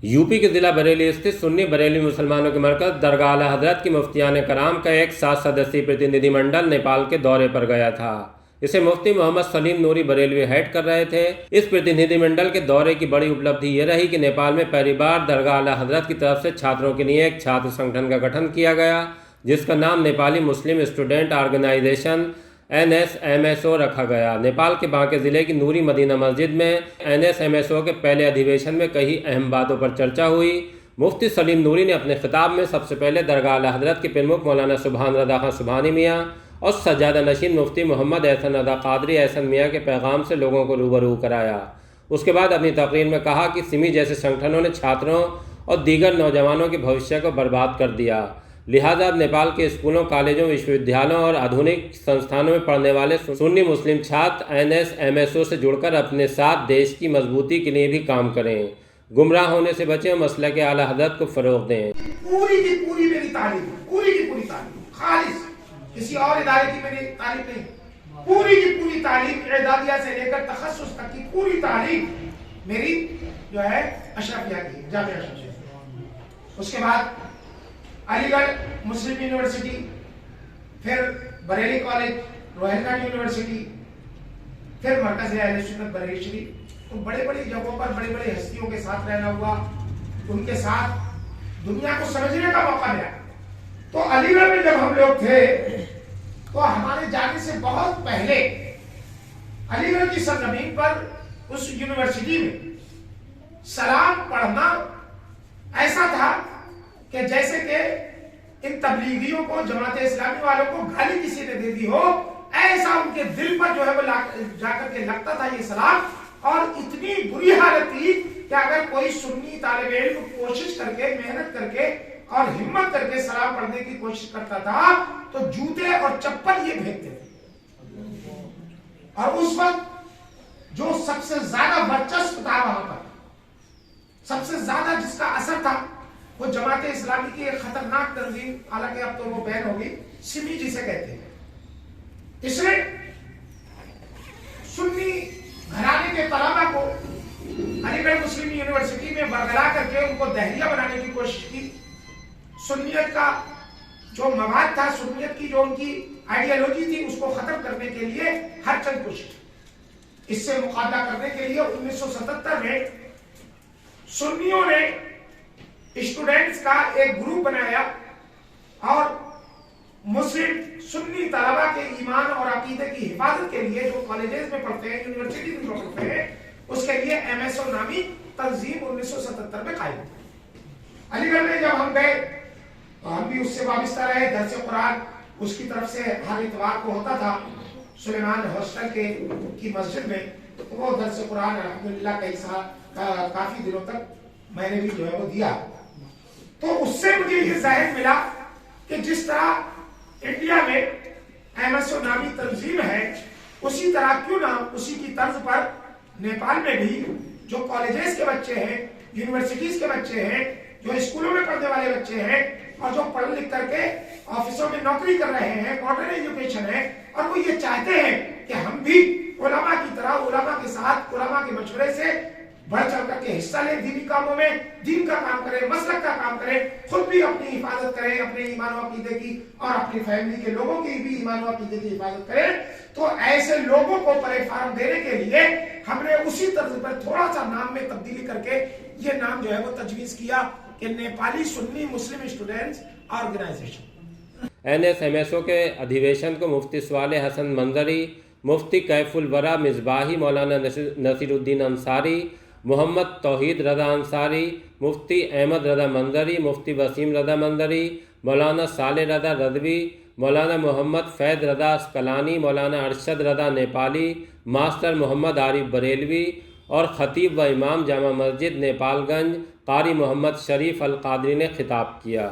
UP के ज़िला बरेली स्थित सुन्नी बरेली मुसलमानों के मरकज़ दरगाह आला हज़रत की मुफ्तियान कराम का एक 7 सदस्यीय प्रतिनिधिमंडल नेपाल के दौरे पर गया था। इसे मुफ्ती मोहम्मद सलीम नूरी बरेलवी हेड कर रहे थे। इस प्रतिनिधिमंडल के दौरे की बड़ी उपलब्धि ये रही कि नेपाल में पहली बार दरगाह आला हज़रत की तरफ से छात्रों के लिए एक छात्र संगठन का गठन किया गया, जिसका नाम नेपाली मुस्लिम स्टूडेंट ऑर्गेनाइजेशन NSMSO रखा गया। नेपाल के बांके ज़िले की नूरी मदीना मस्जिद में NSMSO के पहले अधिवेशन में कई अहम बातों पर चर्चा हुई। मुफ्ती सलीम नूरी ने अपने खिताब में सबसे पहले दरगाह आला हज़रत के प्रमुख मौलाना सुभान रज़ा खां सुभानी मियाँ और सज्जादा नशीन मुफ्ती मोहम्मद एहसन रज़ा क़ादरी एहसन मियाँ के पैगाम से लोगों को रूबरू कराया। उसके बाद अपनी तकरीर में कहा कि सिमी जैसे संगठनों ने छात्रों और दीगर नौजवानों के भविष्य को बर्बाद कर दिया, लिहाजा अब नेपाल के स्कूलों, कॉलेजों, विश्वविद्यालयों और आधुनिक संस्थानों में पढ़ने वाले सुन्नी मुस्लिम छात्र NSMSO से जुड़कर अपने साथ देश की मजबूती के लिए भी काम करें, गुमराह होने से बचें और मसलक के आला हज़रत को फ़रोग़ दें। पूरी की पूरी मेरी तालीम, पूरी की पूरी तालीम, खालिस किसी और इदारे की मेरी तालीम नहीं, पूरी की पूरी तालीम इदादिया से लेकर तखस्सुस तक की पूरी तालीम मेरी जो है अशरफिया की, जामिया अशरफिया। उसके बाद अलीगढ़ मुस्लिम यूनिवर्सिटी, फिर बरेली कॉलेज, रोहिलखंड यूनिवर्सिटी, फिर मरकज़ अहले सुन्नत बरेली शरीफ। तो बड़े बड़ी जगहों पर बड़ी बड़ी हस्तियों के साथ रहना हुआ, उनके साथ दुनिया को समझने का मौका मिला। तो अलीगढ़ में जब हम लोग थे तो हमारे जाने से बहुत पहले अलीगढ़ की सरजमीन पर उस यूनिवर्सिटी में सलाम पढ़ना ऐसा था कि जैसे कि इन तबलीगियों को, जमात इस्लामी वालों को गाली किसी ने दे दी हो, ऐसा उनके दिल पर जो है वो जाकर के लगता था ये सलाम। और इतनी बुरी हालत थी कि अगर कोई सुन्नी तालिब इल्म कोशिश करके, मेहनत करके और हिम्मत करके सलाम पढ़ने की कोशिश करता था तो जूते और चप्पल ये फेंकते थे। और उस वक्त जो सबसे ज्यादा वर्चस्व था वहां पर, सबसे ज्यादा जिसका असर था, वो जमात इस्लामी की एक खतरनाक तंजीम, हालांकि अब तो वो बैन होगी, सिमी जिसे कहते हैं, इसने सुन्नी घराने के तलबा को अलीगढ़ मुस्लिम यूनिवर्सिटी में बरगला करके उनको दहलिया बनाने की कोशिश की। सुन्नियत का जो मवाद था, सुन्नियत की जो उनकी आइडियोलॉजी थी, उसको खत्म करने के लिए हर चंद कोशिश। इससे मुकाबला करने के लिए 1977 में सुन्नियों ने स्टूडेंट्स का एक ग्रुप बनाया और मुस्लिम सुन्नी तलबा के ईमान और अकीदे की हिफाजत के लिए, जो कॉलेजेस में पढ़ते हैं, यूनिवर्सिटी में पढ़ते हैं, उसके लिए MSO नामी तंजीम 1977 में कायम की। अलीगढ़ में जब हम गए तो हम भी उससे वाबस्ता रहे। दर्स कुरान उसकी तरफ से हर इतवार को होता था सुलेमान हॉस्टल की मस्जिद में। तो वो दर्स कुरान अल्हम्दुलिल्लाह काफी दिनों तक मैंने भी जो है वो दिया। तो उससे मुझे ये जाहिर मिला कि जिस तरह इंडिया में MSO नामी तंजीम है, उसी तरह क्यों ना उसी की तर्ज पर नेपाल में भी जो कॉलेजेस के बच्चे हैं, यूनिवर्सिटीज के बच्चे हैं, जो स्कूलों में पढ़ने वाले बच्चे हैं और जो पढ़ लिख करके ऑफिसों में नौकरी कर रहे हैं, मॉडर्न एजुकेशन है, और वो ये चाहते हैं कि हम भी उलमा की तरह, उलमा के साथ, उलमा के मशवरे से बढ़ चढ़ करके हिस्सा लें, दीनी कामों में, दीन का काम करें, मसलक का काम करें, खुद भी अपनी हिफाजत करें, अपने ईमान व अकीदे की और अपनी फैमिली के लोगों की भी ईमान व अकीदे की हिफाजत करें। तो ऐसे लोगों को प्लेटफॉर्म देने के लिए हमने उसी तर्ज पर थोड़ा सा नाम में तब्दीली करके ये नाम जो है वो तजवीज किया कि Nepali Sunni Muslim students organisation. NSMSO के अधिवेशन को मुफ्ती स्वाले हसन मंजरी, मुफ्ती कैफुल वरा मिसबाही, मौलाना नसीरुद्दीन अंसारी, मोहम्मद तौहीद रज़ा अंसारी, मुफ्ती अहमद रज़ा मंजरी, मुफ्ती वसीम रज़ा मंजरी, मौलाना साले रज़ा रज़वी, मौलाना मोहम्मद फैद रज़ा अस्कलानी, मौलाना अरशद रज़ा नेपाली, मास्टर मोहम्मद आरिफ बरेलवी और खतीब व इमाम जामा मस्जिद नेपालगंज कारी मोहम्मद शरीफ अल क़ादरी ने खिताब किया।